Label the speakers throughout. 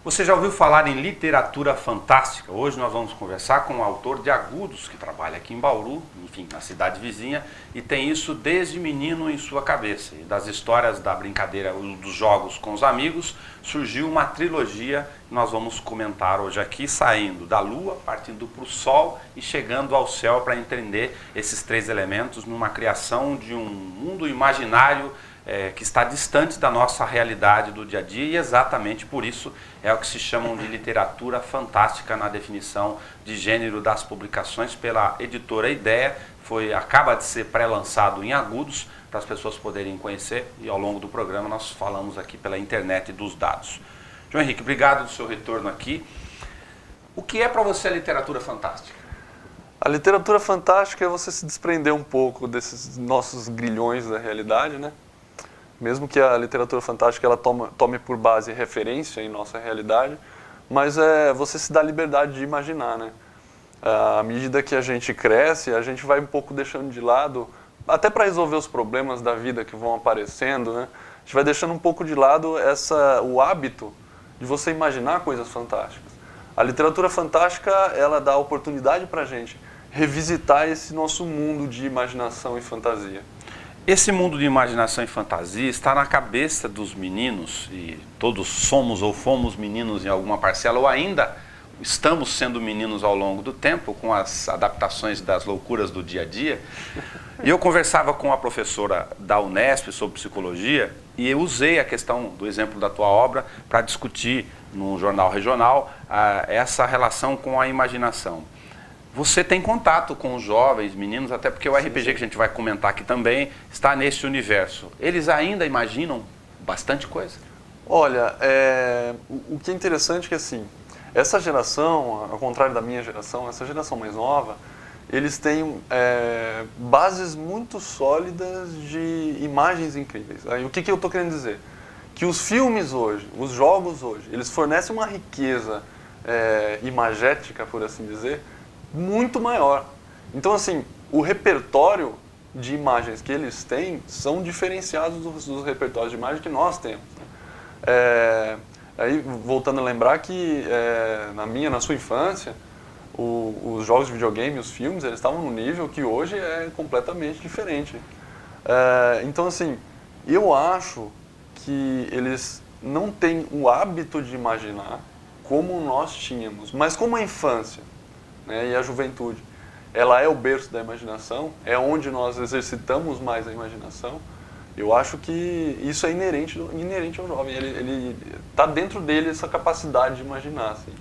Speaker 1: Você já ouviu falar em literatura fantástica? Hoje nós vamos conversar com um autor de Agudos, que trabalha aqui em Bauru, enfim, na cidade vizinha, e tem isso desde menino em sua cabeça. E das histórias da brincadeira, dos jogos com os amigos, surgiu uma trilogia que nós vamos comentar hoje aqui, saindo da Lua, partindo para o Sol e chegando ao céu para entender esses três elementos numa criação de um mundo imaginário que está distante da nossa realidade do dia a dia, e exatamente por isso é o que se chamam de literatura fantástica na definição de gênero das publicações pela editora Ideia. Acaba de ser pré-lançado em Agudos para as pessoas poderem conhecer, e ao longo do programa nós falamos aqui pela internet dos dados. João Henrique, obrigado do seu retorno aqui. O que é para você a literatura fantástica?
Speaker 2: A literatura fantástica é você se desprender um pouco desses nossos grilhões da realidade, né? Mesmo que a literatura fantástica ela tome por base referência em nossa realidade, mas você se dá liberdade de imaginar, né? À medida que a gente cresce, a gente vai um pouco deixando de lado, até para resolver os problemas da vida que vão aparecendo, né? A gente vai deixando um pouco de lado o hábito de você imaginar coisas fantásticas. A literatura fantástica, ela dá a oportunidade para a gente revisitar esse nosso mundo de imaginação e fantasia.
Speaker 1: Esse mundo de imaginação e fantasia está na cabeça dos meninos, e todos somos ou fomos meninos em alguma parcela, ou ainda estamos sendo meninos ao longo do tempo, com as adaptações das loucuras do dia a dia. E eu conversava com a professora da Unesp sobre psicologia, e eu usei a questão do exemplo da tua obra para discutir no jornal regional essa relação com a imaginação. Você tem contato com os jovens, meninos, até porque o RPG que a gente vai comentar aqui também está nesse universo. Eles ainda imaginam bastante coisa?
Speaker 2: Olha, o que é interessante é que assim, essa geração, ao contrário da minha geração, essa geração mais nova, eles têm bases muito sólidas de imagens incríveis. Aí, o que eu estou querendo dizer? Que os filmes hoje, os jogos hoje, eles fornecem uma riqueza imagética, por assim dizer, muito maior. Então, assim, o repertório de imagens que eles têm são diferenciados dos repertórios de imagens que nós temos. Aí, voltando a lembrar que na sua infância, os jogos de videogame, os filmes, eles estavam num nível que hoje é completamente diferente. Então, assim, eu acho que eles não têm o hábito de imaginar como nós tínhamos, mas como a infância, né, e a juventude, ela é o berço da imaginação, é onde nós exercitamos mais a imaginação. Eu acho que isso é inerente ao jovem, ele está dentro dele essa capacidade de imaginar. Assim.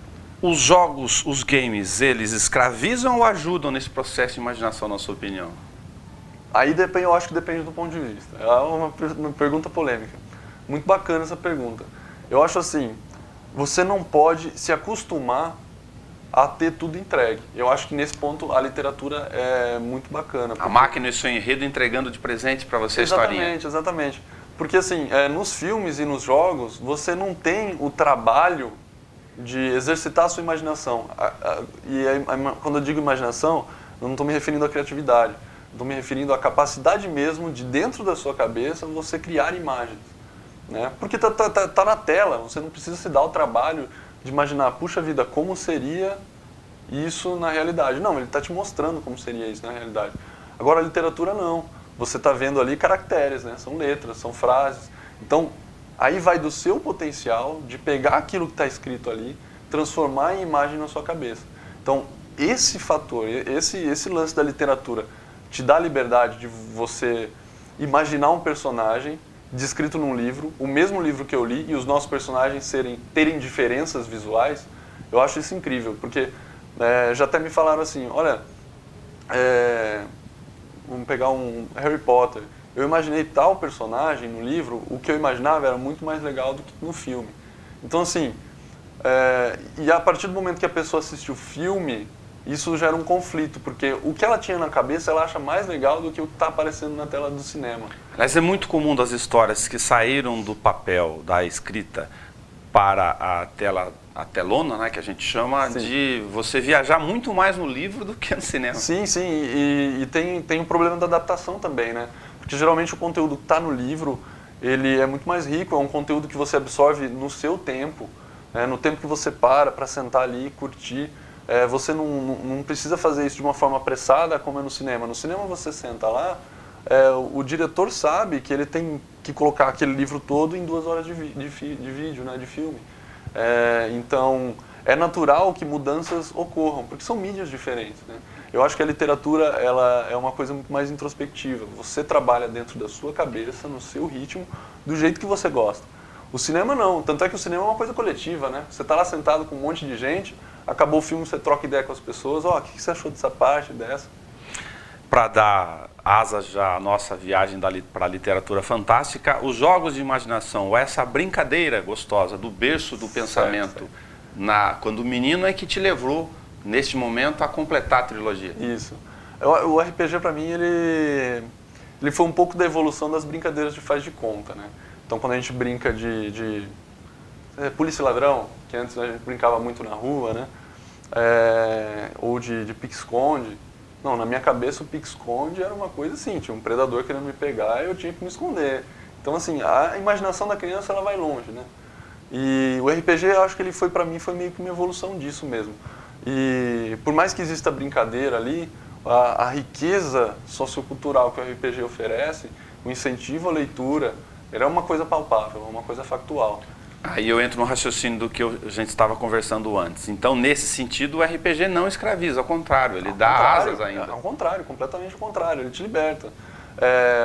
Speaker 1: Os jogos, os games, eles escravizam ou ajudam nesse processo de imaginação, na sua opinião?
Speaker 2: Aí eu acho que depende do ponto de vista. É uma pergunta polêmica. Muito bacana essa pergunta. Eu acho assim, você não pode se acostumar a ter tudo entregue. Eu acho que nesse ponto a literatura é muito bacana.
Speaker 1: A máquina e seu enredo entregando de presente para você a historinha.
Speaker 2: Exatamente. Porque assim, nos filmes e nos jogos, você não tem o trabalho de exercitar a sua imaginação. Quando eu digo imaginação, eu não estou me referindo à criatividade. Estou me referindo à capacidade mesmo de, dentro da sua cabeça, você criar imagens. Né? Porque tá na tela, você não precisa se dar o trabalho de imaginar, puxa vida, como seria isso na realidade. Não, ele está te mostrando como seria isso na realidade. Agora, a literatura não. Você está vendo ali caracteres, né? São letras, são frases. Então, aí vai do seu potencial de pegar aquilo que está escrito ali, transformar em imagem na sua cabeça. Então, esse fator, esse lance da literatura te dá a liberdade de você imaginar um personagem descrito num livro, o mesmo livro que eu li, e os nossos personagens terem diferenças visuais. Eu acho isso incrível, porque já até me falaram assim, olha, vamos pegar um Harry Potter, eu imaginei tal personagem no livro, o que eu imaginava era muito mais legal do que no filme. Então assim, e a partir do momento que a pessoa assiste o filme, isso gera um conflito, porque o que ela tinha na cabeça, ela acha mais legal do que o que está aparecendo na tela do cinema.
Speaker 1: Mas é muito comum das histórias que saíram do papel, da escrita, para a telona, né, que a gente chama, sim, de você viajar muito mais no livro do que no cinema.
Speaker 2: Sim, e tem um problema da adaptação também, né? Porque geralmente o conteúdo que está no livro, ele é muito mais rico, é um conteúdo que você absorve no seu tempo, no tempo que você para sentar ali e curtir. Você não precisa fazer isso de uma forma apressada como é no cinema. No cinema você senta lá, o diretor sabe que ele tem que colocar aquele livro todo em 2 horas de vídeo, né, de filme. Então, é natural que mudanças ocorram, porque são mídias diferentes, né? Eu acho que a literatura ela é uma coisa muito mais introspectiva. Você trabalha dentro da sua cabeça, no seu ritmo, do jeito que você gosta. O cinema não, tanto é que o cinema é uma coisa coletiva, né? Você está lá sentado com um monte de gente, acabou o filme, você troca ideia com as pessoas, o que você achou dessa parte, dessa?
Speaker 1: Para dar asas já à nossa viagem para a literatura fantástica, os jogos de imaginação, essa brincadeira gostosa do berço do pensamento, quando o menino é que te levou, neste momento, a completar a trilogia.
Speaker 2: Isso. O RPG, para mim, ele foi um pouco da evolução das brincadeiras de faz de conta, né? Então, quando a gente brinca de polícia e ladrão, que antes a gente brincava muito na rua, né? Ou de pique-esconde. Não, na minha cabeça o pique-esconde era uma coisa assim, tinha um predador querendo me pegar e eu tinha que me esconder. Então, assim, a imaginação da criança, ela vai longe, né? E o RPG, eu acho que ele foi, para mim, foi meio que uma evolução disso mesmo. E por mais que exista brincadeira ali, a riqueza sociocultural que o RPG oferece, o incentivo à leitura, ele é uma coisa palpável, uma coisa factual.
Speaker 1: Aí eu entro no raciocínio do que a gente estava conversando antes. Então, nesse sentido, o RPG não escraviza, ao contrário, ele dá asas ainda.
Speaker 2: Ao contrário, completamente ao contrário, ele te liberta.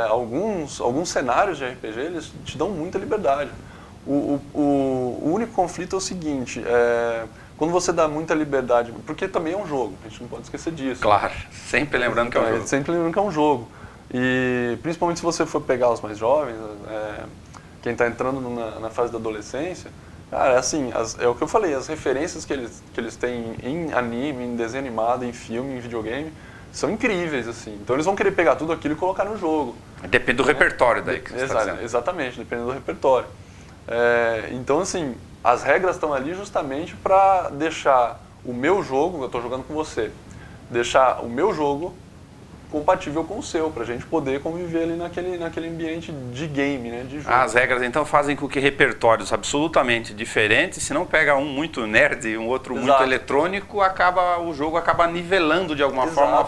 Speaker 2: Alguns cenários de RPG, eles te dão muita liberdade. O único conflito é o seguinte, quando você dá muita liberdade, porque também é um jogo, a gente não pode esquecer disso.
Speaker 1: Claro, sempre lembrando que é um jogo.
Speaker 2: Sempre lembrando que é um jogo. E principalmente se você for pegar os mais jovens, quem está entrando na fase da adolescência, cara, assim, é o que eu falei, as referências que eles têm em anime, em desenho animado, em filme, em videogame, são incríveis, assim. Então eles vão querer pegar tudo aquilo e colocar no jogo.
Speaker 1: Depende do repertório daí que você está dizendo.
Speaker 2: Exatamente, dependendo do repertório. Então, assim, as regras estão ali justamente para deixar o meu jogo, eu estou jogando com você, deixar o meu jogo compatível com o seu, para a gente poder conviver ali naquele ambiente de game, né, de jogo.
Speaker 1: As regras, então, fazem com que repertórios absolutamente diferentes, se não pega um muito nerd e um outro muito eletrônico, o jogo acaba nivelando de alguma forma,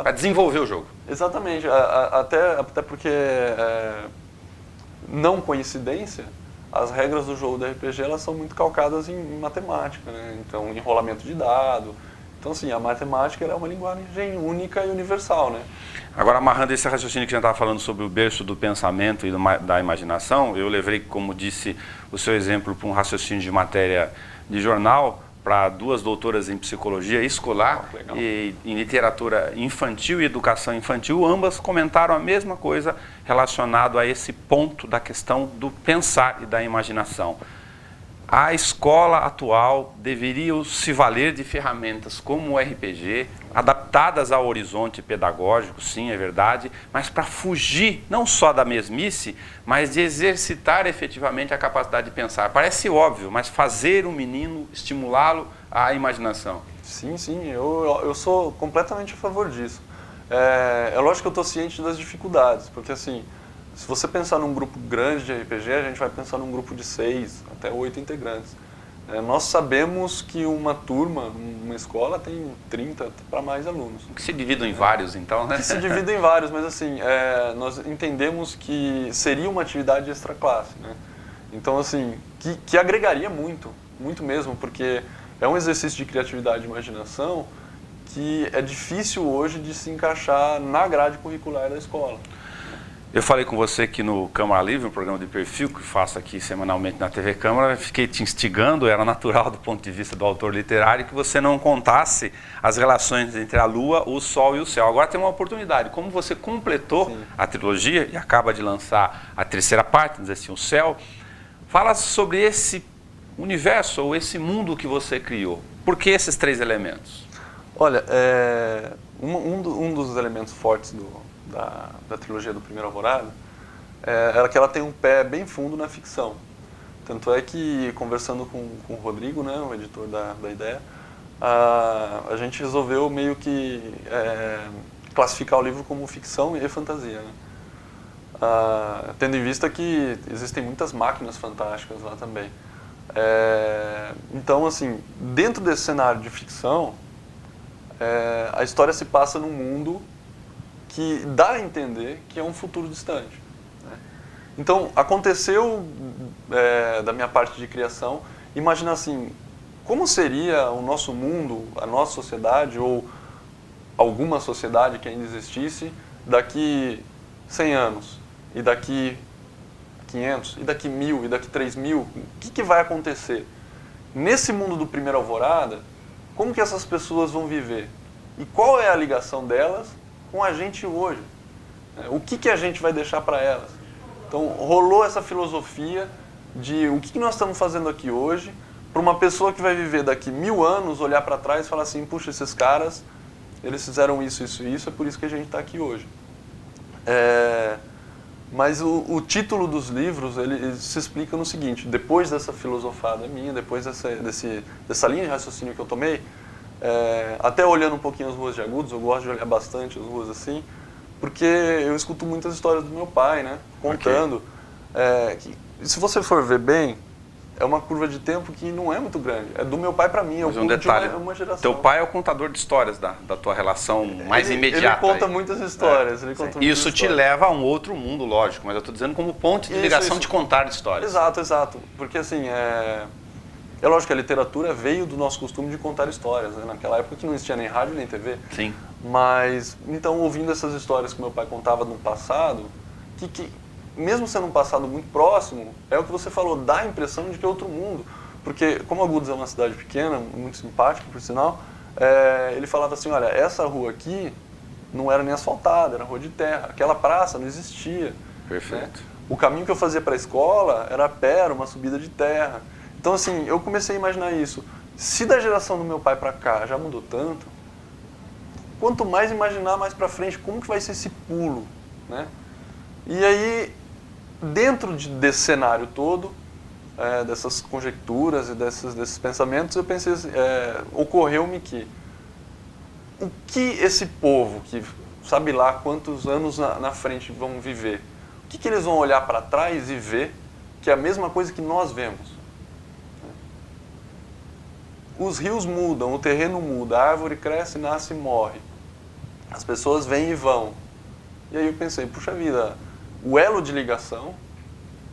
Speaker 1: para desenvolver o jogo.
Speaker 2: Exatamente, até porque, não coincidência, as regras do jogo do RPG elas são muito calcadas em matemática, né? Então, enrolamento de dado. Então, assim, a matemática é uma linguagem única e universal, né?
Speaker 1: Agora, amarrando esse raciocínio que a gente estava falando sobre o berço do pensamento e da imaginação, eu levei, como disse, o seu exemplo para um raciocínio de matéria de jornal, para 2 doutoras em psicologia escolar e em literatura infantil e educação infantil, ambas comentaram a mesma coisa relacionado a esse ponto da questão do pensar e da imaginação. A escola atual deveria se valer de ferramentas como o RPG, adaptadas ao horizonte pedagógico, sim, é verdade, mas para fugir não só da mesmice, mas de exercitar efetivamente a capacidade de pensar. Parece óbvio, mas fazer o menino, estimulá-lo à imaginação.
Speaker 2: Sim, eu sou completamente a favor disso. É lógico que eu estou ciente das dificuldades, porque assim, se você pensar num grupo grande de RPG, a gente vai pensar num grupo de 6 até 8 integrantes. Nós sabemos que uma turma, uma escola, tem 30 para mais alunos.
Speaker 1: Que se dividam em vários, então, né?
Speaker 2: Que se dividem em vários, mas assim, nós entendemos que seria uma atividade extra-classe, né? Então, assim, que agregaria muito, muito mesmo, porque é um exercício de criatividade e imaginação que é difícil hoje de se encaixar na grade curricular da escola.
Speaker 1: Eu falei com você que no Câmara Livre, um programa de perfil que faço aqui semanalmente na TV Câmara, fiquei te instigando, era natural do ponto de vista do autor literário, que você não contasse as relações entre a Lua, o Sol e o céu. Agora tem uma oportunidade, como você completou a trilogia e acaba de lançar a 3ª parte, dizer assim, o céu, fala sobre esse universo ou esse mundo que você criou. Por que esses 3 elementos?
Speaker 2: Olha, um dos elementos fortes da trilogia do Primeiro Alvorada era que ela tem um pé bem fundo na ficção. Tanto é que, conversando com o Rodrigo, né, o editor da ideia, a gente resolveu meio que classificar o livro como ficção e fantasia, né? Tendo em vista que existem muitas máquinas fantásticas lá também. Então, assim, dentro desse cenário de ficção, a história se passa num mundo que dá a entender que é um futuro distante. Né? Então, aconteceu, da minha parte de criação, imagina assim, como seria o nosso mundo, a nossa sociedade, ou alguma sociedade que ainda existisse, daqui 100 anos, e daqui 500, e daqui 1000, e daqui 3000, o que vai acontecer? Nesse mundo do primeiro Alvorada, como que essas pessoas vão viver? E qual é a ligação delas com a gente hoje? O que a gente vai deixar para elas? Então, rolou essa filosofia de o que nós estamos fazendo aqui hoje, para uma pessoa que vai viver daqui 1000 anos, olhar para trás e falar assim, puxa, esses caras, eles fizeram isso, isso e isso, é por isso que a gente está aqui hoje. Mas o título dos livros, ele se explica no seguinte, depois dessa filosofada minha, depois dessa linha de raciocínio que eu tomei, até olhando um pouquinho as ruas de Agudos, eu gosto de olhar bastante as ruas assim, porque eu escuto muitas histórias do meu pai, né, contando, que, se você for ver bem, é uma curva de tempo que não é muito grande. É do meu pai para mim, é o
Speaker 1: um detalhe,
Speaker 2: de uma geração.
Speaker 1: Teu pai é o contador de histórias da tua relação mais imediata.
Speaker 2: Ele conta muitas histórias.
Speaker 1: Isso te leva a um outro mundo, lógico, mas eu estou dizendo como ponte de ligação de contar histórias.
Speaker 2: Exato. Porque assim, é lógico que a literatura veio do nosso costume de contar histórias. Né? Naquela época que não existia nem rádio nem TV.
Speaker 1: Sim.
Speaker 2: Mas, então, ouvindo essas histórias que meu pai contava no passado, que mesmo sendo um passado muito próximo, é o que você falou, dá a impressão de que é outro mundo. Porque, como Agudos é uma cidade pequena, muito simpática, por sinal, ele falava assim, olha, essa rua aqui não era nem asfaltada, era rua de terra. Aquela praça não existia.
Speaker 1: Perfeito.
Speaker 2: Né? O caminho que eu fazia para a escola era a pé, era uma subida de terra. Então, assim, eu comecei a imaginar isso. Se da geração do meu pai para cá já mudou tanto, quanto mais imaginar mais para frente, como que vai ser esse pulo, né? E aí, dentro desse cenário todo, dessas conjecturas e desses pensamentos, eu pensei, ocorreu-me que o que esse povo, que sabe lá quantos anos na frente vão viver, o que eles vão olhar para trás e ver que é a mesma coisa que nós vemos? Os rios mudam, o terreno muda, a árvore cresce, nasce e morre. As pessoas vêm e vão. E aí eu pensei, puxa vida, o elo de ligação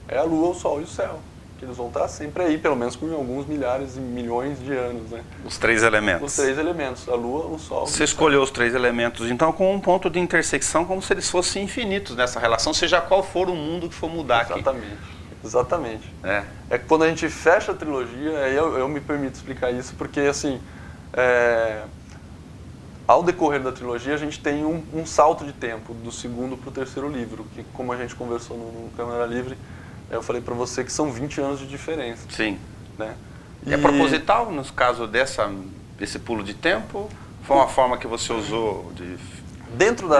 Speaker 2: é a lua, o sol e o céu. Que eles vão estar sempre aí, pelo menos por alguns milhares e milhões de anos. Né?
Speaker 1: Os 3 elementos.
Speaker 2: Os 3 elementos, a lua, o sol.
Speaker 1: Você escolheu os 3 elementos, então, com um ponto de intersecção, como se eles fossem infinitos nessa relação, seja qual for o mundo que for mudar
Speaker 2: Exatamente.
Speaker 1: aqui.
Speaker 2: Exatamente. É que quando a gente fecha a trilogia, aí eu me permito explicar isso, porque assim, ao decorrer da trilogia a gente tem um salto de tempo do segundo para o terceiro livro, que como a gente conversou no Câmara Livre, eu falei para você que são 20 anos de diferença.
Speaker 1: Sim.
Speaker 2: Né?
Speaker 1: E é proposital, no caso desse pulo de tempo? Foi uma forma que você usou de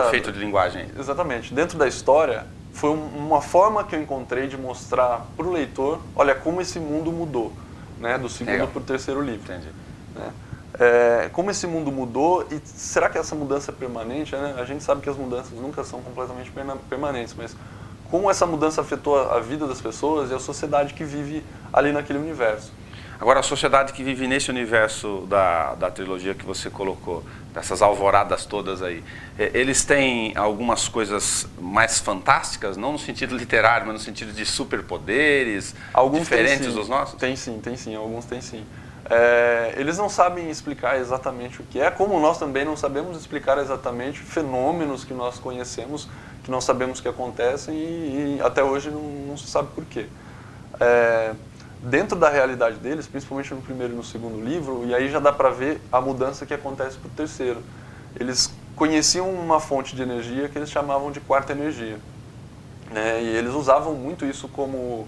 Speaker 1: efeito de linguagem?
Speaker 2: Exatamente. Dentro da história, foi uma forma que eu encontrei de mostrar para o leitor, olha como esse mundo mudou, né, do segundo para o terceiro livro.
Speaker 1: Entendi.
Speaker 2: Né? Como esse mundo mudou e será que essa mudança é permanente? Né? A gente sabe que as mudanças nunca são completamente permanentes, mas como essa mudança afetou a vida das pessoas e a sociedade que vive ali naquele universo.
Speaker 1: Agora, a sociedade que vive nesse universo da trilogia que você colocou, dessas alvoradas todas aí, eles têm algumas coisas mais fantásticas, não no sentido literário, mas no sentido de superpoderes, diferentes dos nossos?
Speaker 2: Tem sim, alguns tem sim. Eles não sabem explicar exatamente o que é, como nós também não sabemos explicar exatamente fenômenos que nós conhecemos, que nós sabemos que acontecem e até hoje não se sabe por quê. Dentro da realidade deles, principalmente no primeiro e no segundo livro, e aí já dá para ver a mudança que acontece para o terceiro. Eles conheciam uma fonte de energia que eles chamavam de quarta energia. Né? E eles usavam muito isso como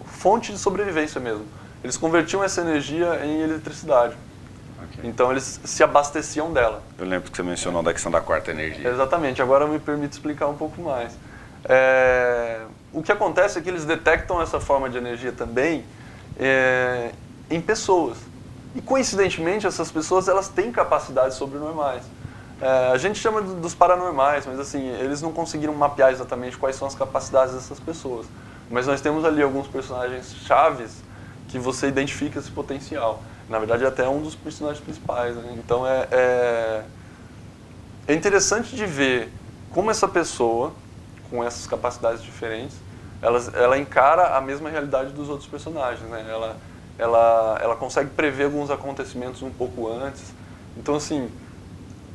Speaker 2: fonte de sobrevivência mesmo. Eles convertiam essa energia em eletricidade. Okay. Então eles se abasteciam dela.
Speaker 1: Eu lembro que você mencionou da questão da quarta energia.
Speaker 2: Exatamente, agora me permite explicar um pouco mais. O que acontece é que eles detectam essa forma de energia também em pessoas. E coincidentemente essas pessoas elas têm capacidades sobrenormais. A gente chama dos paranormais, mas assim, eles não conseguiram mapear exatamente quais são as capacidades dessas pessoas. Mas nós temos ali alguns personagens chaves que você identifica esse potencial. Na verdade, é até um dos personagens principais, né? Então, é interessante de ver como essa pessoa, com essas capacidades diferentes, ela encara a mesma realidade dos outros personagens, né? Ela consegue prever alguns acontecimentos um pouco antes. Então, assim,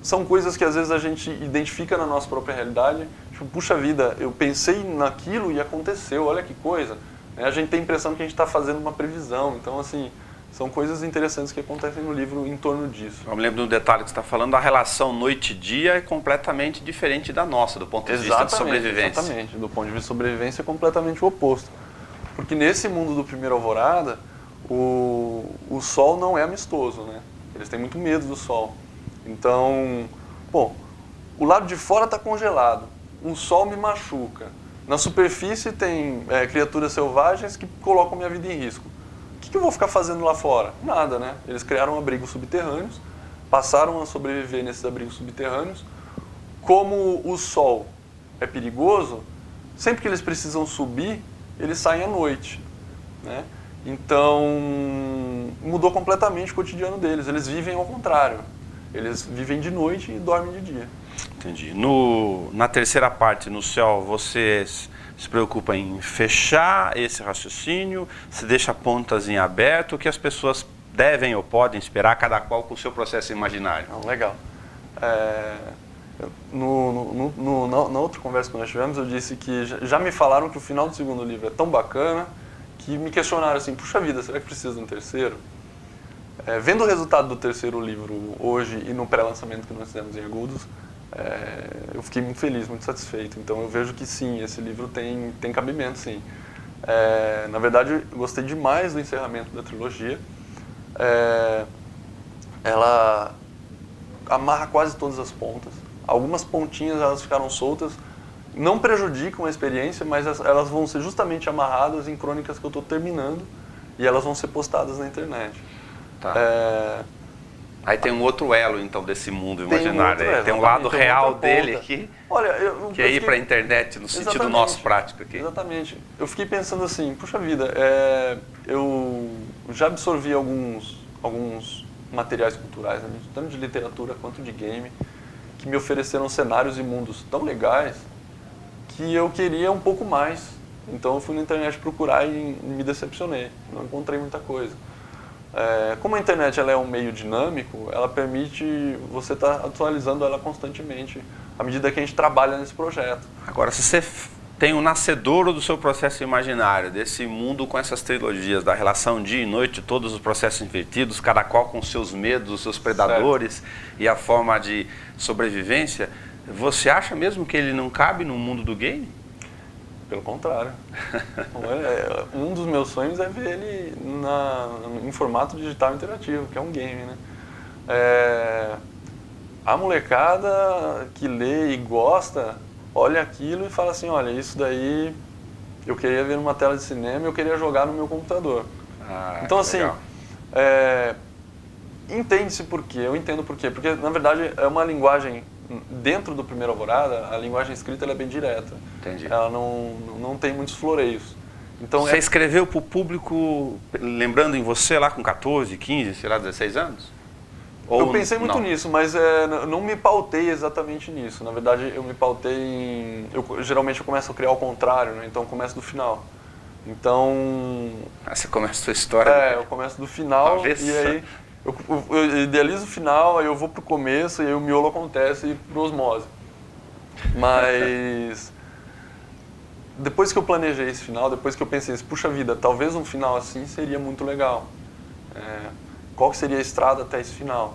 Speaker 2: são coisas que às vezes a gente identifica na nossa própria realidade. Tipo, puxa vida, eu pensei naquilo e aconteceu, olha que coisa. A gente tem a impressão que a gente está fazendo uma previsão. Então, assim, são coisas interessantes que acontecem no livro em torno disso.
Speaker 1: Eu me lembro de um detalhe que você está falando, a relação noite e dia é completamente diferente da nossa, do ponto de vista de sobrevivência.
Speaker 2: Exatamente, do ponto de vista de sobrevivência é completamente o oposto. Porque nesse mundo do Primeiro Alvorada, o sol não é amistoso, né? Eles têm muito medo do sol. Então, bom, o lado de fora está congelado, um sol me machuca. Na superfície tem criaturas selvagens que colocam minha vida em risco. O que eu vou ficar fazendo lá fora? Nada, né? Eles criaram abrigos subterrâneos, passaram a sobreviver nesses abrigos subterrâneos. Como o sol é perigoso, sempre que eles precisam subir, eles saem à noite, né? Então, mudou completamente o cotidiano deles. Eles vivem ao contrário. Eles vivem de noite e dormem de dia.
Speaker 1: Entendi. Na terceira parte, no céu, você se preocupa em fechar esse raciocínio, se deixa pontas em aberto, o que as pessoas devem ou podem esperar, cada qual com o seu processo imaginário?
Speaker 2: Legal. Na outra conversa que nós tivemos, eu disse que já me falaram que o final do segundo livro é tão bacana que me questionaram assim, puxa vida, será que precisa de um terceiro? Vendo o resultado do terceiro livro hoje e no pré-lançamento que nós fizemos em Agudos, eu fiquei muito feliz, muito satisfeito. Então eu vejo que sim, esse livro tem cabimento, sim. Na verdade, eu gostei demais do encerramento da trilogia. Ela amarra quase todas as pontas. Algumas pontinhas elas ficaram soltas, não prejudicam a experiência, mas elas vão ser justamente amarradas em crônicas que eu estou terminando e elas vão ser postadas na internet.
Speaker 1: Tá. Aí tem um outro elo, então, desse mundo imaginário. Tem um lado real dele aqui, que é ir para a internet, no sentido nosso prático aqui.
Speaker 2: Exatamente. Eu fiquei pensando assim, puxa vida, eu já absorvi alguns materiais culturais, tanto de literatura quanto de game, que me ofereceram cenários e mundos tão legais que eu queria um pouco mais. Então eu fui na internet procurar e me decepcionei, não encontrei muita coisa. Como a internet ela é um meio dinâmico, ela permite você estar atualizando ela constantemente à medida que a gente trabalha nesse projeto.
Speaker 1: Agora, se você tem um nascedouro do seu processo imaginário, desse mundo com essas trilogias, da relação dia e noite, todos os processos invertidos, cada qual com seus medos, os seus predadores, certo, e a forma de sobrevivência, você acha mesmo que ele não cabe no mundo do game?
Speaker 2: Pelo contrário. Um dos meus sonhos é ver ele em formato digital interativo, que é um game, né? A molecada que lê e gosta, olha aquilo e fala assim, olha, isso daí eu queria ver numa tela de cinema, eu queria jogar no meu computador. Então, assim, entende-se por quê, eu entendo por quê. Porque, na verdade, é uma linguagem, dentro do Primeiro Alvorada, a linguagem escrita ela é bem direta.
Speaker 1: Entendi.
Speaker 2: Ela não tem muitos floreios. Então,
Speaker 1: você escreveu para o público, lembrando em você lá com 14, 15, sei lá, 16 anos?
Speaker 2: Eu pensei muito nisso, mas não me pautei exatamente nisso. Na verdade, eu me pautei em... geralmente eu começo a criar ao contrário, né? Então eu começo do final. Então...
Speaker 1: você começa a sua história?
Speaker 2: Eu começo do final e aí eu idealizo o final, aí eu vou pro começo e aí o miolo acontece por osmose. Mas... depois que eu planejei esse final, depois que eu pensei, puxa vida, talvez um final assim seria muito legal. Qual que seria a estrada até esse final?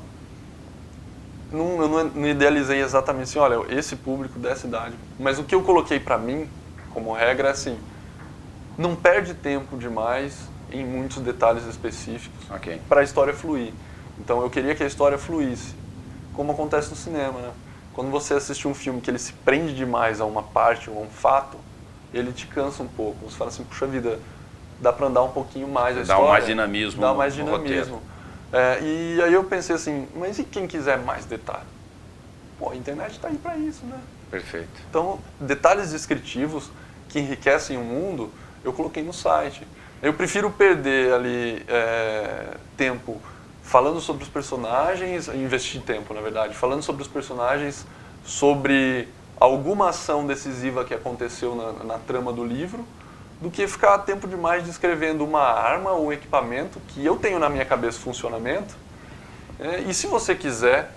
Speaker 2: Eu não idealizei exatamente assim, olha, esse público dessa idade. Mas o que eu coloquei para mim, como regra, é assim, não perde tempo demais em muitos detalhes específicos para a história fluir. Então eu queria que a história fluísse, como acontece no cinema, né? Quando você assiste um filme que ele se prende demais a uma parte ou a um fato, ele te cansa um pouco. Você fala assim, puxa vida, dá para andar um pouquinho mais a história.
Speaker 1: Dá mais dinamismo.
Speaker 2: Dá mais dinamismo. E aí eu pensei assim, mas e quem quiser mais detalhe? Pô, a internet está aí para isso, né?
Speaker 1: Perfeito.
Speaker 2: Então, detalhes descritivos que enriquecem o mundo eu coloquei no site. Eu prefiro perder ali tempo falando sobre os personagens, investir tempo, na verdade, falando sobre os personagens, sobre alguma ação decisiva que aconteceu na trama do livro, do que ficar tempo demais descrevendo uma arma ou um equipamento que eu tenho na minha cabeça funcionamento. E se você quiser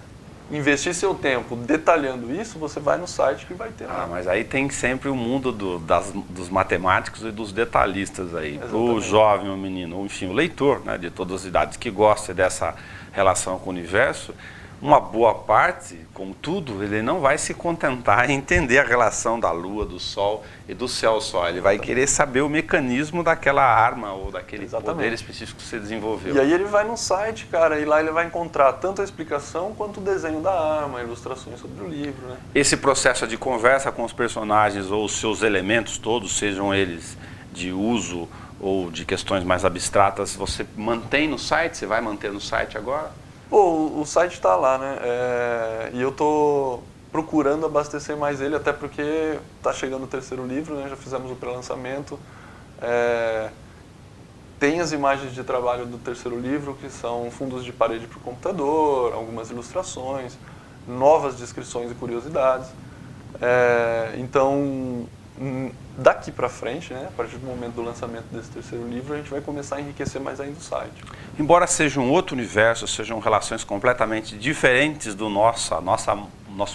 Speaker 2: investir seu tempo detalhando isso, você vai no site que vai ter lá.
Speaker 1: Mas aí tem sempre o mundo dos matemáticos e dos detalhistas aí.
Speaker 2: Exatamente.
Speaker 1: O jovem, o menino, ou enfim, o leitor, né, de todas as idades que gosta dessa relação com o universo, uma boa parte, como tudo, ele não vai se contentar em entender a relação da Lua, do Sol e do céu só. Ele vai querer saber o mecanismo daquela arma ou daquele poder específico que você desenvolveu.
Speaker 2: E aí ele vai no site, cara, e lá ele vai encontrar tanto a explicação quanto o desenho da arma, ilustrações sobre o livro, né?
Speaker 1: Esse processo de conversa com os personagens ou os seus elementos todos, sejam eles de uso ou de questões mais abstratas, você mantém no site? Você vai manter no site agora?
Speaker 2: Pô, o site está lá, né? E eu tô procurando abastecer mais ele, até porque tá chegando o terceiro livro, né? Já fizemos o pré-lançamento. Tem as imagens de trabalho do terceiro livro, que são fundos de parede para o computador, algumas ilustrações, novas descrições e curiosidades. Então, daqui para frente, né, a partir do momento do lançamento desse terceiro livro, a gente vai começar a enriquecer mais ainda o site.
Speaker 1: Embora seja um outro universo, sejam relações completamente diferentes do nosso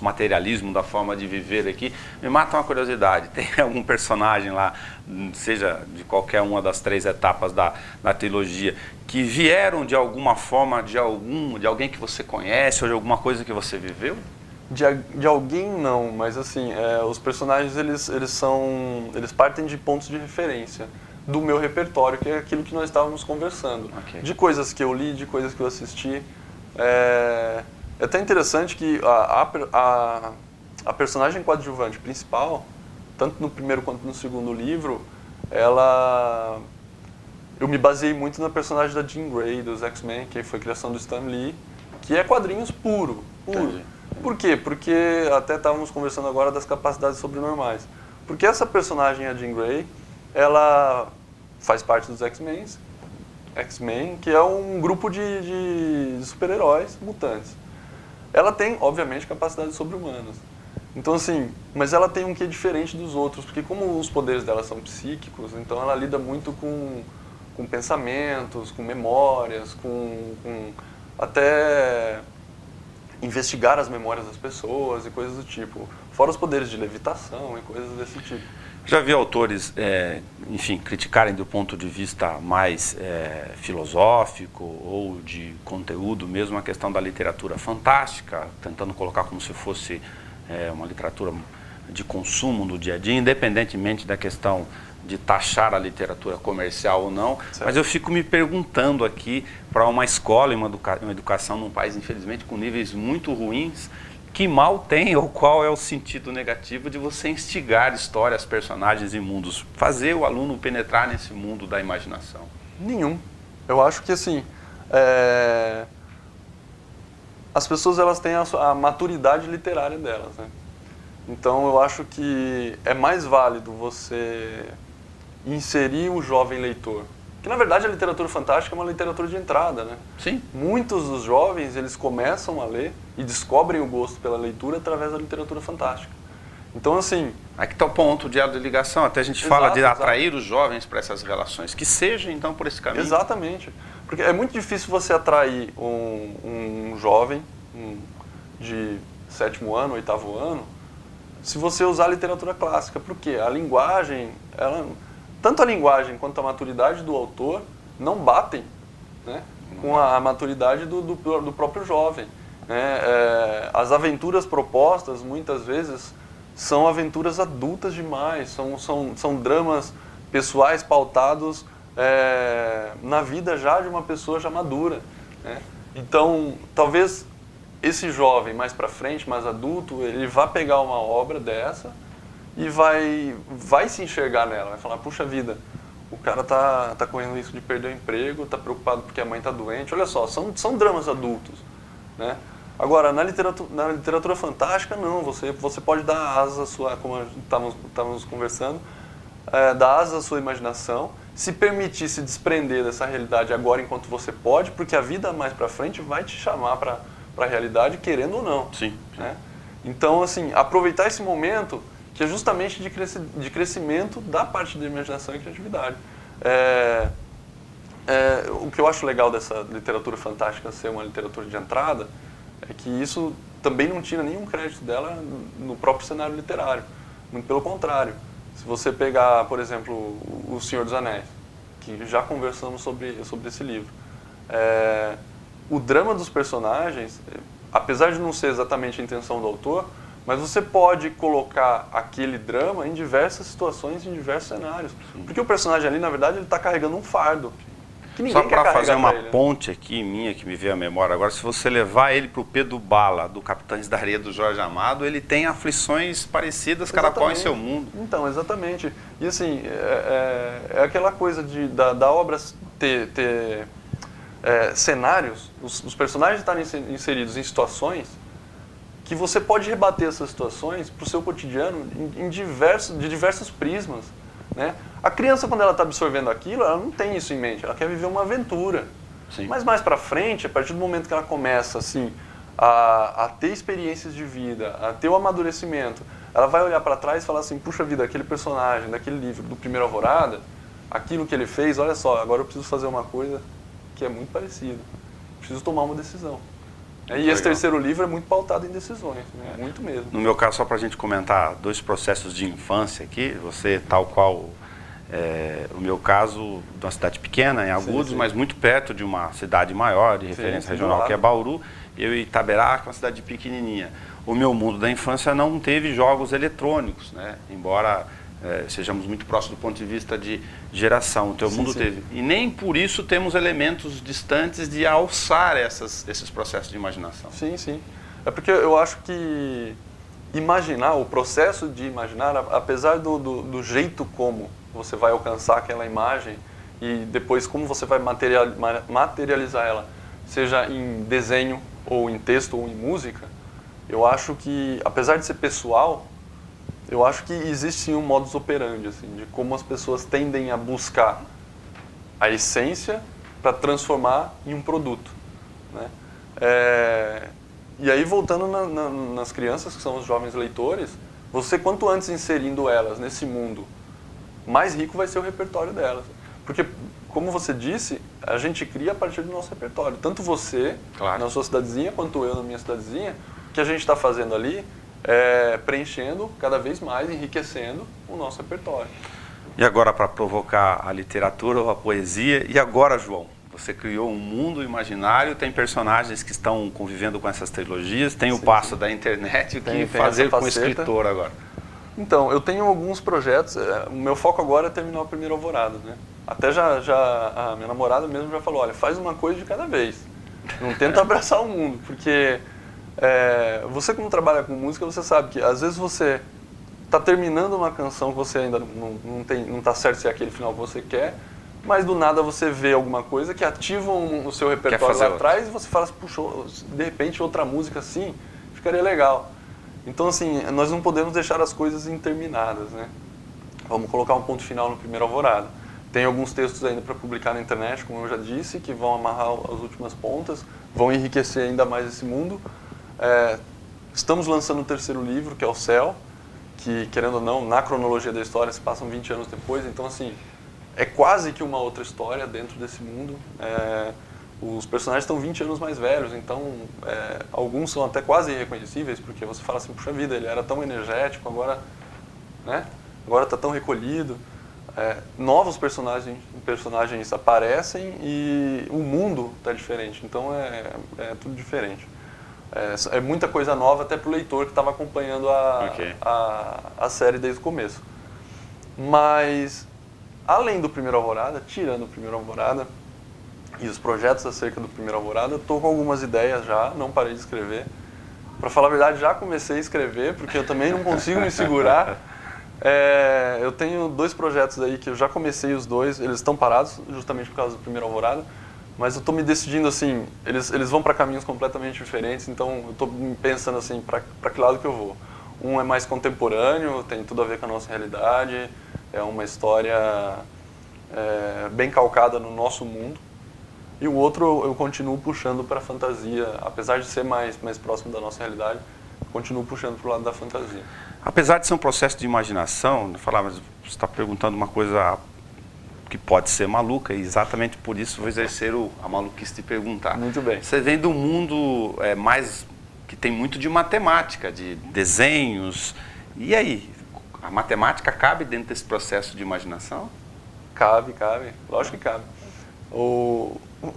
Speaker 1: materialismo, da forma de viver aqui, me mata uma curiosidade. Tem algum personagem lá, seja de qualquer uma das 3 etapas da trilogia, que vieram de alguma forma de alguém que você conhece ou de alguma coisa que você viveu?
Speaker 2: De alguém não, mas assim, os personagens eles partem de pontos de referência do meu repertório, que é aquilo que nós estávamos conversando.
Speaker 1: Okay.
Speaker 2: De coisas que eu li, de coisas que eu assisti. É até interessante que a personagem coadjuvante principal, tanto no primeiro quanto no segundo livro, eu me baseei muito na personagem da Jean Grey, dos X-Men, que foi a criação do Stan Lee, que é quadrinhos puro.
Speaker 1: Entendi.
Speaker 2: Por quê? Porque até estávamos conversando agora das capacidades sobrenormais. Porque essa personagem, a Jean Grey, ela faz parte dos X-Men, que é um grupo de super-heróis mutantes. Ela tem, obviamente, capacidades sobre-humanas. Então, assim, mas ela tem um quê diferente dos outros, porque como os poderes dela são psíquicos, então ela lida muito com pensamentos, com memórias, com até investigar as memórias das pessoas e coisas do tipo. Fora os poderes de levitação e coisas desse tipo.
Speaker 1: Já vi autores, enfim, criticarem do ponto de vista mais filosófico ou de conteúdo mesmo a questão da literatura fantástica, tentando colocar como se fosse uma literatura de consumo no dia a dia, independentemente da questão de taxar a literatura comercial ou não, certo. Mas eu fico me perguntando aqui, para uma escola e uma educação num país, infelizmente, com níveis muito ruins, que mal tem ou qual é o sentido negativo de você instigar histórias, personagens e mundos, fazer o aluno penetrar nesse mundo da imaginação?
Speaker 2: Nenhum. Eu acho que, assim, as pessoas elas têm a maturidade literária delas, né? Então, eu acho que é mais válido você inserir o jovem leitor. Que, na verdade, a literatura fantástica é uma literatura de entrada, né?
Speaker 1: Sim.
Speaker 2: Muitos dos jovens, eles começam a ler e descobrem o gosto pela leitura através da literatura fantástica. Então, assim...
Speaker 1: Aqui está o ponto de ligação, até a gente fala de atrair os jovens para essas relações, que seja, então, por esse caminho.
Speaker 2: Exatamente. Porque é muito difícil você atrair um jovem de 7º ano, 8º ano, se você usar a literatura clássica. Por quê? A linguagem, tanto a linguagem quanto a maturidade do autor não batem, né, com a maturidade do próprio jovem. Né? As aventuras propostas, muitas vezes, são aventuras adultas demais, são dramas pessoais pautados na vida já de uma pessoa já madura. Né? Então, talvez esse jovem mais para frente, mais adulto, ele vai pegar uma obra dessa e vai se enxergar nela, vai falar, puxa vida, o cara tá correndo risco de perder o emprego, tá preocupado porque a mãe tá doente, olha só, são dramas adultos, né? Agora, na literatura fantástica, não, você pode dar asa à sua, como estávamos conversando, dar asas à sua imaginação, se permitir se desprender dessa realidade agora enquanto você pode, porque a vida mais para frente vai te chamar para a realidade, querendo ou não.
Speaker 1: Sim.
Speaker 2: Né? Então, assim, aproveitar esse momento que é justamente de crescimento da parte da imaginação e criatividade. O que eu acho legal dessa literatura fantástica ser uma literatura de entrada é que isso também não tira nenhum crédito dela no próprio cenário literário. Muito pelo contrário. Se você pegar, por exemplo, O Senhor dos Anéis, que já conversamos sobre esse livro, o drama dos personagens, apesar de não ser exatamente a intenção do autor, mas você pode colocar aquele drama em diversas situações, em diversos cenários. Porque o personagem ali, na verdade, ele está carregando um fardo.
Speaker 1: Só para fazer uma ponte aqui, minha, que me veio à memória agora, se você levar ele para o Pedro Bala, do Capitães da Areia do Jorge Amado, ele tem aflições parecidas, cada qual em seu mundo.
Speaker 2: Então, exatamente. E assim, é aquela coisa da obra ter cenários, os personagens estarem inseridos em situações que você pode rebater essas situações para o seu cotidiano de diversos prismas. Né? A criança, quando ela está absorvendo aquilo, ela não tem isso em mente, ela quer viver uma aventura.
Speaker 1: Sim.
Speaker 2: Mas mais para frente, a partir do momento que ela começa assim, a ter experiências de vida, a ter o amadurecimento, ela vai olhar para trás e falar assim, puxa vida, aquele personagem daquele livro, do Primeiro Alvorada, aquilo que ele fez, olha só, agora eu preciso fazer uma coisa que é muito parecida. Preciso tomar uma decisão. E esse terceiro livro é muito pautado em decisões, né? Muito mesmo.
Speaker 1: No meu caso, só para a gente comentar dois processos de infância aqui, você, tal qual o meu caso, de uma cidade pequena, em Agudos, mas muito perto de uma cidade maior, de referência regional, que é Bauru, eu e Itaberá, que é uma cidade pequenininha. O meu mundo da infância não teve jogos eletrônicos, né? Embora sejamos muito próximos do ponto de vista de geração, o teu mundo teve. E nem por isso temos elementos distantes de alçar esses processos de imaginação.
Speaker 2: Sim, sim. É porque eu acho que imaginar, o processo de imaginar, apesar do jeito como você vai alcançar aquela imagem e depois como você vai materializar ela, seja em desenho, ou em texto, ou em música, eu acho que, apesar de ser pessoal, eu acho que existe sim um modus operandi, assim, de como as pessoas tendem a buscar a essência para transformar em um produto. Né? E aí, voltando nas crianças, que são os jovens leitores, você, quanto antes inserindo elas nesse mundo, mais rico vai ser o repertório delas. Porque, como você disse, a gente cria a partir do nosso repertório. Tanto você, na sua cidadezinha, quanto eu na minha cidadezinha, o que a gente está fazendo ali preenchendo cada vez mais, enriquecendo o nosso repertório.
Speaker 1: E agora, para provocar a literatura ou a poesia, e agora, João? Você criou um mundo imaginário, tem personagens que estão convivendo com essas trilogias, tem o passo da internet, o que fazer com o escritor agora?
Speaker 2: Então, eu tenho alguns projetos, o meu foco agora é terminar o Primeiro Alvorada, né? Até a minha namorada mesmo já falou, olha, faz uma coisa de cada vez, não tenta abraçar o mundo, porque você como trabalha com música, você sabe que às vezes você está terminando uma canção que você ainda não está certo se é aquele final que você quer, mas do nada você vê alguma coisa que ativa o seu repertório lá atrás e você fala assim, puxa, de repente outra música assim ficaria legal. Então assim, nós não podemos deixar as coisas interminadas, né? Vamos colocar um ponto final no Primeiro Alvorada. Tem alguns textos ainda para publicar na internet, como eu já disse, que vão amarrar as últimas pontas, vão enriquecer ainda mais esse mundo. Estamos lançando o terceiro livro, que é O Céu, que, querendo ou não, na cronologia da história se passam 20 anos depois, então assim, é quase que uma outra história dentro desse mundo. Os personagens estão 20 anos mais velhos, então alguns são até quase irreconhecíveis, porque você fala assim, puxa vida, ele era tão energético, agora está tão recolhido. Novos personagens aparecem e o mundo está diferente, então é tudo diferente. É muita coisa nova até para o leitor que estava acompanhando a série desde o começo. Mas, além do Primeiro Alvorada, tirando o Primeiro Alvorada e os projetos acerca do Primeiro Alvorada, eu estou com algumas ideias já, não parei de escrever. Para falar a verdade, já comecei a escrever, porque eu também não consigo me segurar. Eu tenho 2 projetos aí que eu já comecei os 2, eles estão parados justamente por causa do Primeiro Alvorada. Mas eu estou me decidindo assim, eles vão para caminhos completamente diferentes, então eu estou pensando assim, para que lado que eu vou. Um é mais contemporâneo, tem tudo a ver com a nossa realidade, é uma história bem calcada no nosso mundo. E o outro eu continuo puxando para a fantasia, apesar de ser mais próximo da nossa realidade, continuo puxando para o lado da fantasia.
Speaker 1: Apesar de ser um processo de imaginação, mas você está perguntando uma coisa que pode ser maluca, e exatamente por isso vou exercer a maluquice de perguntar.
Speaker 2: Muito bem.
Speaker 1: Você vem do mundo que tem muito de matemática, de desenhos, e aí? A matemática cabe dentro desse processo de imaginação?
Speaker 2: Cabe, lógico que cabe.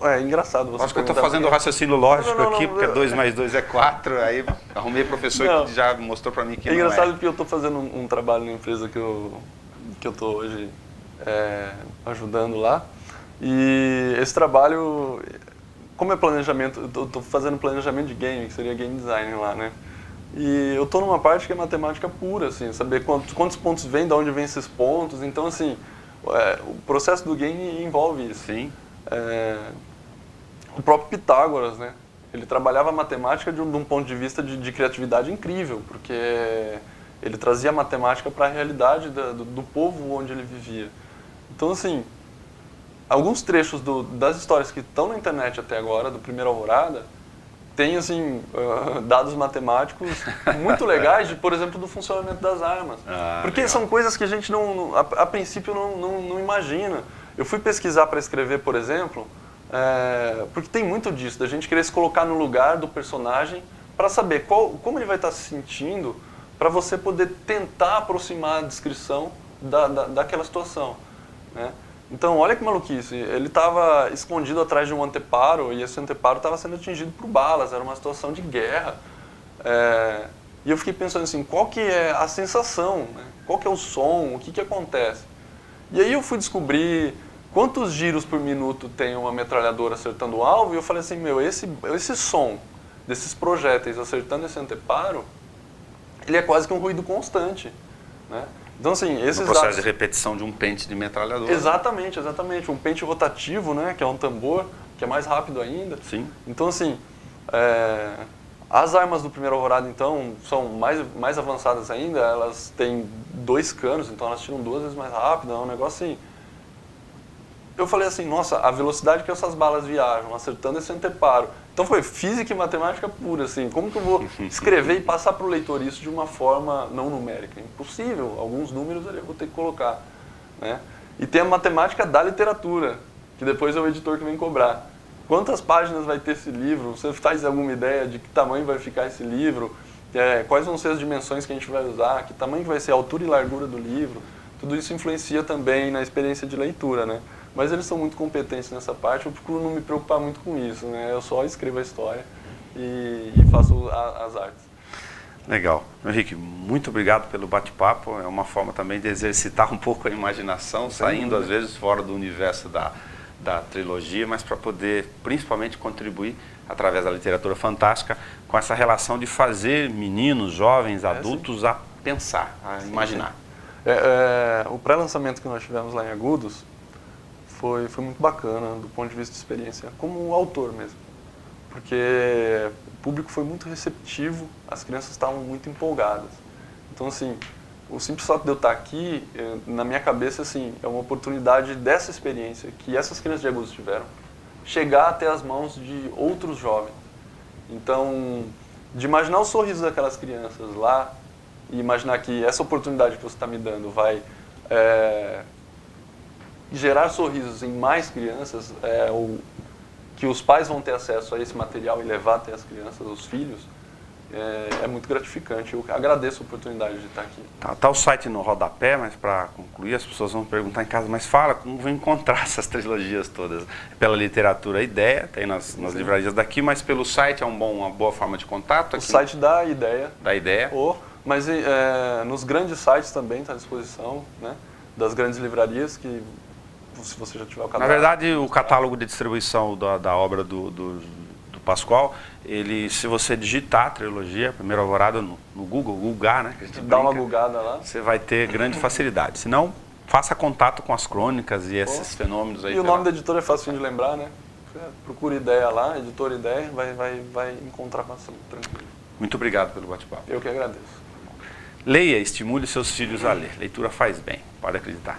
Speaker 2: É engraçado você
Speaker 1: acho que eu estou fazendo o raciocínio lógico aqui, porque 2 mais 2 é 4, aí arrumei professor que já mostrou para mim que não é.
Speaker 2: É engraçado porque eu estou fazendo um trabalho na empresa que eu estou hoje ajudando lá, e esse trabalho, como é planejamento, eu estou fazendo planejamento de game, que seria game design lá, né? E eu estou numa parte que é matemática pura, assim, saber quantos pontos vêm, de onde vêm esses pontos, então assim, o processo do game envolve isso.
Speaker 1: Sim.
Speaker 2: O próprio Pitágoras, né? Ele trabalhava a matemática de um ponto de vista de criatividade incrível, porque ele trazia a matemática para a realidade do povo onde ele vivia. Então, assim, alguns trechos das histórias que estão na internet até agora, do Primeiro Alvorada, tem, assim, dados matemáticos muito legais, por exemplo, do funcionamento das armas. Porque legal. São coisas que a gente, a princípio, não imagina. Eu fui pesquisar para escrever, por exemplo, porque tem muito disso, da gente querer se colocar no lugar do personagem para saber como ele vai estar se sentindo, para você poder tentar aproximar a descrição daquela situação, né? Então, olha que maluquice, ele estava escondido atrás de um anteparo, e esse anteparo estava sendo atingido por balas, era uma situação de guerra. E eu fiquei pensando assim, qual que é a sensação, né? Qual que é o som, o que acontece? E aí eu fui descobrir quantos giros por minuto tem uma metralhadora acertando o alvo, e eu falei assim, esse som desses projéteis acertando esse anteparo, ele é quase que um ruído constante, né? Então, assim, esses
Speaker 1: processo de repetição de um pente de metralhadora.
Speaker 2: Exatamente. Um pente rotativo, né, que é um tambor, que é mais rápido ainda.
Speaker 1: Sim.
Speaker 2: Então, assim, as armas do Primeiro Alvorada, então, são mais avançadas ainda, elas têm 2 canos, então elas tiram 2 vezes mais rápido, é um negócio assim. Eu falei assim, nossa, a velocidade que essas balas viajam, acertando esse anteparo. Então foi física e matemática pura, assim, como que eu vou escrever e passar para o leitor isso de uma forma não numérica? Impossível, alguns números eu vou ter que colocar, né? E tem a matemática da literatura, que depois é o editor que vem cobrar. Quantas páginas vai ter esse livro? Você faz alguma ideia de que tamanho vai ficar esse livro? Quais vão ser as dimensões que a gente vai usar? Que tamanho que vai ser a altura e largura do livro? Tudo isso influencia também na experiência de leitura, né? Mas eles são muito competentes nessa parte, eu procuro não me preocupar muito com isso, né? Eu só escrevo a história e faço as artes.
Speaker 1: Legal. Henrique, muito obrigado pelo bate-papo. É uma forma também de exercitar um pouco a imaginação, saindo às vezes fora do universo da trilogia, mas para poder principalmente contribuir através da literatura fantástica com essa relação de fazer meninos, jovens, adultos a pensar, a imaginar.
Speaker 2: O pré-lançamento que nós tivemos lá em Agudos foi muito bacana do ponto de vista de experiência, como autor mesmo, porque o público foi muito receptivo, as crianças estavam muito empolgadas. Então, assim, o simples fato de eu estar aqui, na minha cabeça, assim, é uma oportunidade dessa experiência que essas crianças de Agudos tiveram, chegar até as mãos de outros jovens. Então, de imaginar o sorriso daquelas crianças lá e imaginar que essa oportunidade que você está me dando vai gerar sorrisos em mais crianças, que os pais vão ter acesso a esse material e levar até as crianças, os filhos, é muito gratificante. Eu agradeço a oportunidade de estar aqui.
Speaker 1: Tá o site no rodapé, mas para concluir, as pessoas vão perguntar em casa, mas fala, como vou encontrar essas trilogias todas? Pela literatura Ideia, tem nas livrarias daqui, mas pelo site é uma boa forma de contato? Aqui?
Speaker 2: O site da Ideia.
Speaker 1: Da Ideia.
Speaker 2: Mas nos grandes sites também está à disposição, né? Das grandes livrarias, que se você já tiver o catálogo.
Speaker 1: Na verdade, o catálogo de distribuição da obra do Pascoal, se você digitar a trilogia, Primeiro Alvorada no Google, né? Que a gente
Speaker 2: dá uma googada lá.
Speaker 1: Você vai ter grande facilidade. Se não, faça contato com as crônicas e esses fenômenos aí.
Speaker 2: E o nome da editora é fácil de lembrar, né? Procura Ideia lá, editora Ideia, vai encontrar fácil, tranquilo.
Speaker 1: Muito obrigado pelo bate-papo.
Speaker 2: Eu que agradeço.
Speaker 1: Leia, estimule seus filhos a ler. Leitura faz bem, pode acreditar.